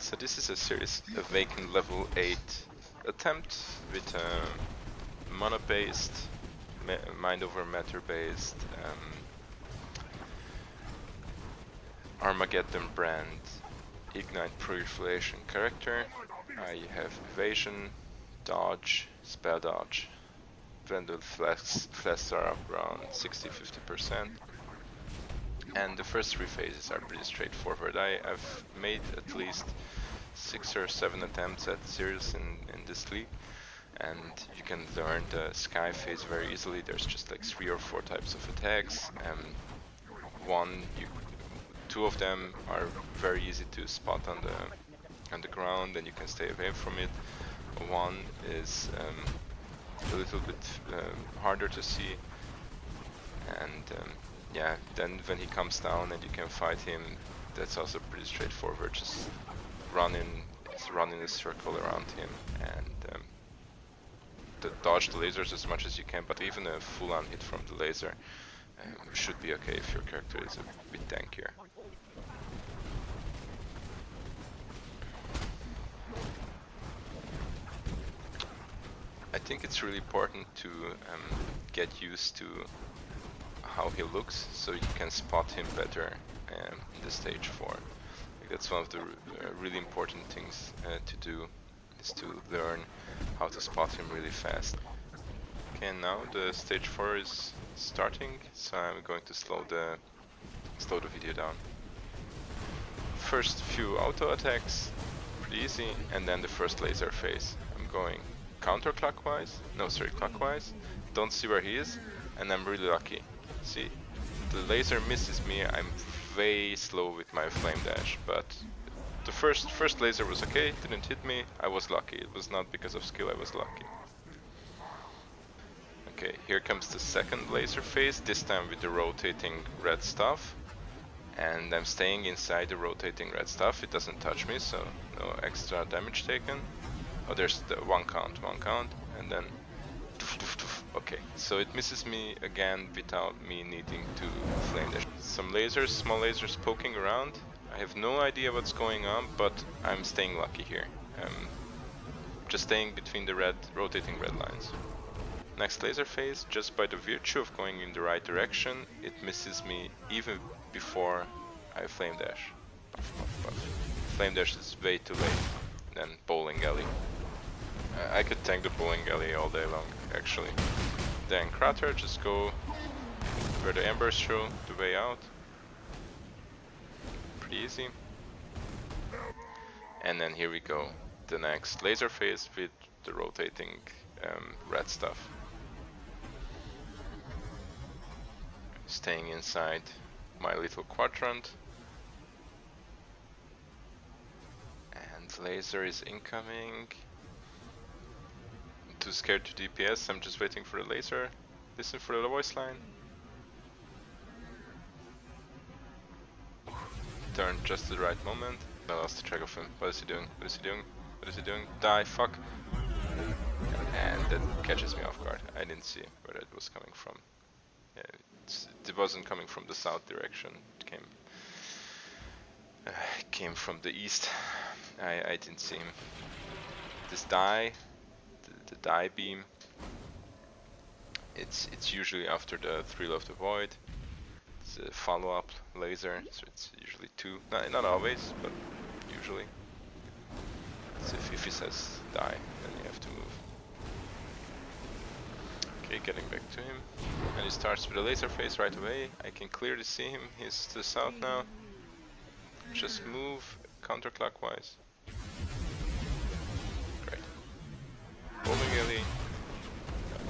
So this is a Sirus A8 level 8 attempt with a mana-based, mind over matter-based Armageddon brand Ignite Proliferation character. I have evasion, dodge, spell dodge, Vendel flex are around 60-50%. And the first three phases are pretty straightforward. I've made at least 6 or 7 attempts at Sirus in this league, and you can learn the Sky phase very easily. There's just like 3 or 4 types of attacks. Two of them are very easy to spot on the ground, and you can stay away from it. One is a little bit harder to see, and yeah, then when he comes down and you can fight him, that's also pretty straightforward. Just run in a circle around him and dodge the lasers as much as you can, but even a full-on hit from the laser should be okay if your character is a bit tankier. I think it's really important to get used to how he looks, so you can spot him better in the stage 4. Like, that's one of the really important things to do, is to learn how to spot him really fast. Okay, now the stage 4 is starting, so I'm going to slow the video down. First few auto attacks, pretty easy, and then the first laser phase. I'm going counterclockwise, no sorry, clockwise, don't see where he is, and I'm really lucky. See, the laser misses me, I'm way slow with my flame dash, but the first laser was okay, didn't hit me, I was lucky. It was not because of skill, I was lucky. Okay, here comes the second laser phase, this time with the rotating red stuff. And I'm staying inside the rotating red stuff, it doesn't touch me, so no extra damage taken. Oh, there's the one count, and then okay, so it misses me again without me needing to flame dash. Some lasers, small lasers poking around. I have no idea what's going on, but I'm staying lucky here. Just staying between the rotating red lines. Next laser phase, just by the virtue of going in the right direction, it misses me even before I flame dash. Puff, puff, puff. Flame dash is way too late. Then bowling alley. I could tank the bowling alley all day long, actually. Then Crater, just go where the embers show the way out. Pretty easy. And then here we go, the next laser phase with the rotating red stuff. Staying inside my little quadrant. And laser is incoming. I'm too scared to DPS, I'm just waiting for the laser. Listen for the voice line. Turned just at the right moment. I lost track of him. What is he doing? What is he doing? What is he doing? Die, fuck! And that catches me off guard. I didn't see where it was coming from. Yeah, it wasn't coming from the south direction. It came from the east. I didn't see him. This die, the die beam. It's usually after the Thrill of the Void. It's a follow-up laser, so it's usually 2. Not always, but usually. So if he says die, then you have to move. Okay, getting back to him. And he starts with a laser phase right away. I can clearly see him, he's to the south now. Just move counterclockwise. Great. Bowling alley.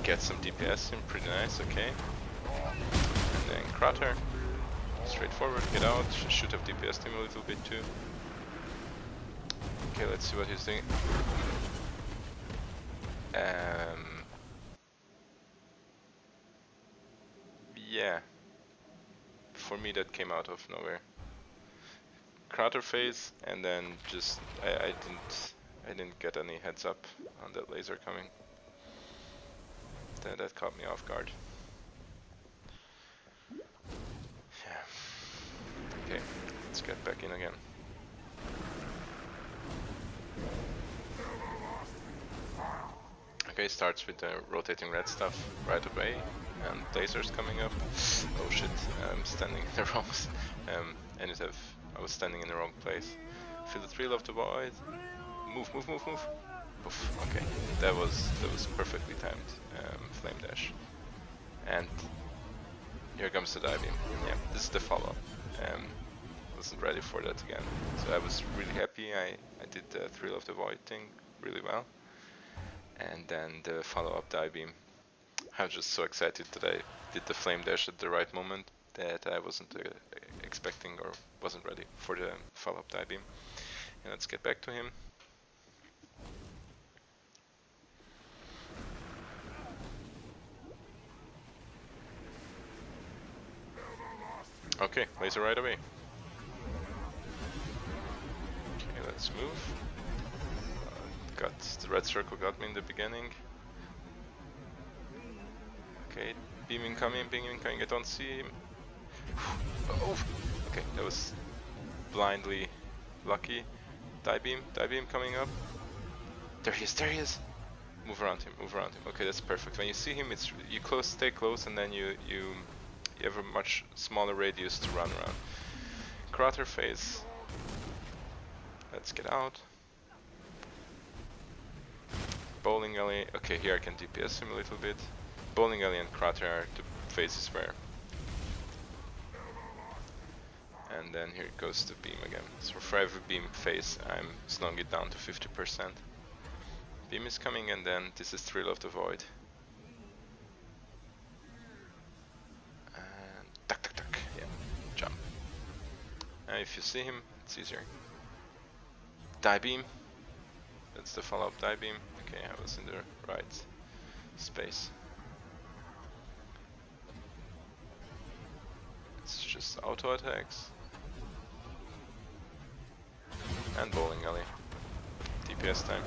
Get some DPS in, pretty nice, okay. And then Crater. Straightforward, get out, should have DPS'd him a little bit too. Okay, let's see what he's doing. Yeah. For me that came out of nowhere. Crater phase, and then just I didn't get any heads up on that laser coming. That caught me off guard. Yeah. Okay, let's get back in again. Okay, starts with the rotating red stuff right away, and lasers coming up. Oh shit, I'm standing in the wrong. I was standing in the wrong place. Feel the thrill of the void. Move, move, move, move. Oof, okay, that was perfectly timed. Flame dash, and here comes the dive beam. Yeah, this is the follow-up. Wasn't ready for that again, so I was really happy. I did the thrill of the void thing really well. And then the follow-up dive beam. I was just so excited that I did the flame dash at the right moment that I wasn't expecting or wasn't ready for the follow-up dive beam. And let's get back to him. Okay, laser right away. Okay, let's move. Got the red circle got me in the beginning. Okay, beam incoming, I don't see him. Oh, okay, that was blindly lucky. Dive beam coming up. There he is. Move around him. Okay, that's perfect. When you see him, it's you stay close, and then you have a much smaller radius to run around. Crater phase. Let's get out. Bowling alley. Okay, here I can DPS him a little bit. Bowling alley and crater are the phases where. And then here goes the beam again. So for every beam phase, I'm slowing it down to 50%. Beam is coming, and then this is Thrill of the Void. And tuck, yeah, jump. And if you see him, it's easier. Die beam. That's the follow-up die beam. Okay, I was in the right space. It's just auto attacks. And bowling alley. DPS time.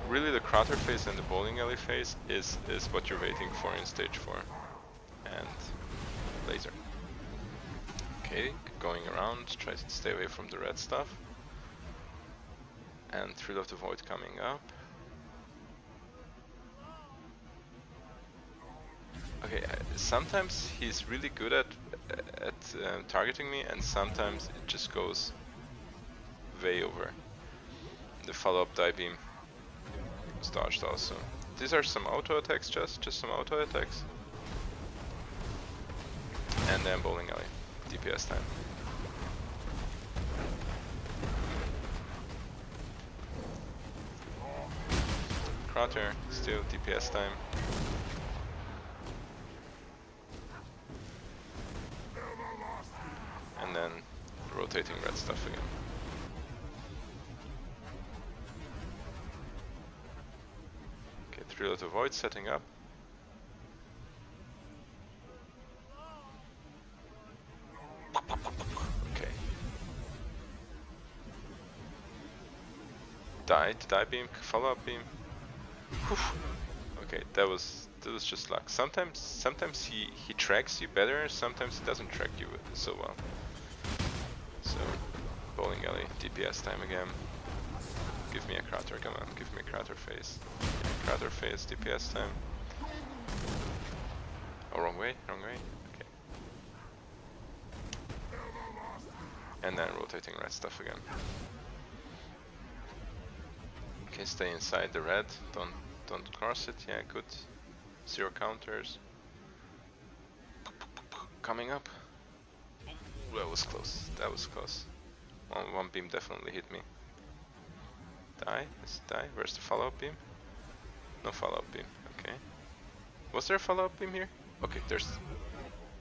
Really, the crater phase and the bowling alley phase is what you're waiting for in stage 4. And laser. Okay, going around, try to stay away from the red stuff. And Thrill of the Void coming up. Okay, sometimes he's really good at targeting me, and sometimes it just goes way over. The follow-up die beam was dodged also. These are some auto attacks, just some auto attacks. And then bowling alley, DPS time. Crater, still DPS time. And then rotating red stuff again. Okay, Thrill of the Void setting up. Okay. Die beam, follow-up beam. Okay, that was just luck. Sometimes he tracks you better, sometimes he doesn't track you so well. So, bowling alley, DPS time again. Give me a crater, come on, give me a crater phase. Crater phase, DPS time. Oh, wrong way. Okay. And then rotating red stuff again. Okay, stay inside the red. Don't cross it. Yeah, good. 0 counters. Coming up. That was close. One beam definitely hit me. Die? Is it die? Where's the follow-up beam? No follow-up beam. Okay. Was there a follow-up beam here? Okay,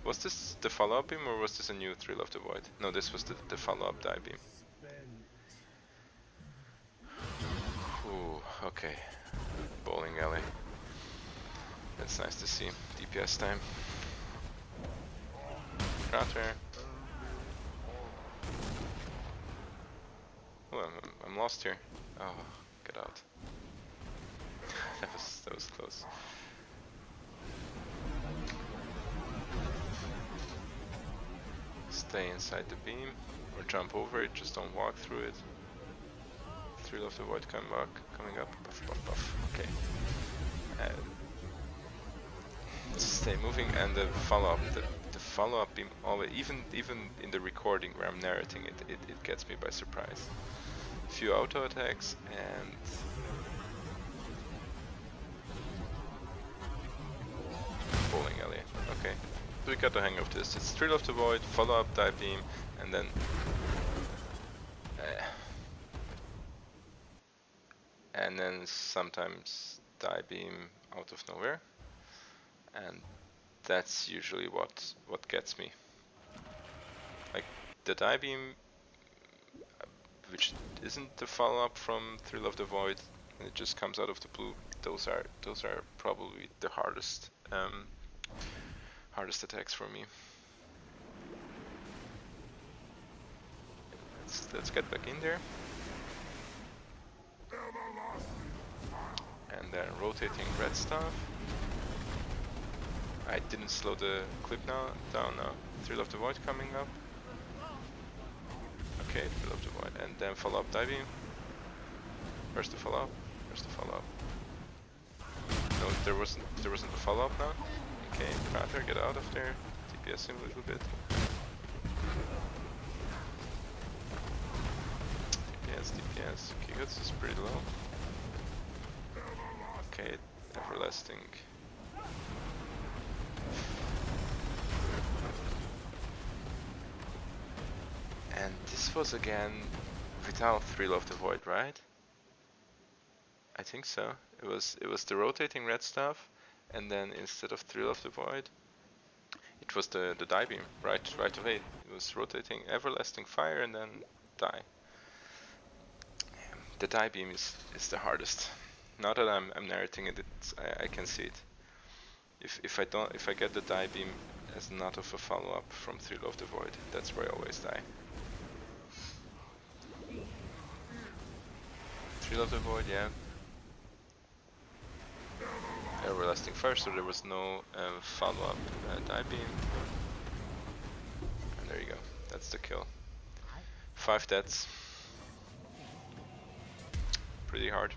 was this the follow-up beam, or was this a new Thrill of the Void? No, this was the follow-up die beam. Ooh, okay. Bowling alley. That's nice to see. DPS time. Crater. Oh, I'm lost here. Oh, get out. that was close. Stay inside the beam or jump over it, just don't walk through it. Thrill of the Void coming up, buff, buff, buff. Okay. Stay moving, and the follow-up, the follow-up beam always, even in the recording where I'm narrating it, it gets me by surprise. A few auto attacks and bowling alley. Okay, so we got the hang of this. It's Thrill of the Void, follow-up dive beam, and then sometimes die beam out of nowhere, and that's usually what gets me. Like the die beam, which isn't the follow-up from Thrill of the Void, and it just comes out of the blue. Those are probably the hardest attacks for me. Let's get back in there. And then rotating red stuff. I didn't slow the clip down now. Thrill of the Void coming up. Okay, Thrill of the Void, and then follow up dive beam. Where's the follow up? Where's the follow up? No, there wasn't a follow up now. Okay, Crater, get out of there. DPS him a little bit. DPS. Okay, Guts is pretty low. Okay, Everlasting. And this was again without Thrill of the Void, right? I think so. It was the rotating red stuff, and then instead of Thrill of the Void, it was the die beam right away. It was rotating Everlasting Fire and then die. The die beam is the hardest. Now that I'm narrating it, I can see it. If I get the die beam as not of a follow up from Thrill of the Void, that's where I always die. Thrill of the Void, yeah. Everlasting Fire, so there was no follow-up die beam. And there you go, that's the kill. 5 deaths. Pretty hard.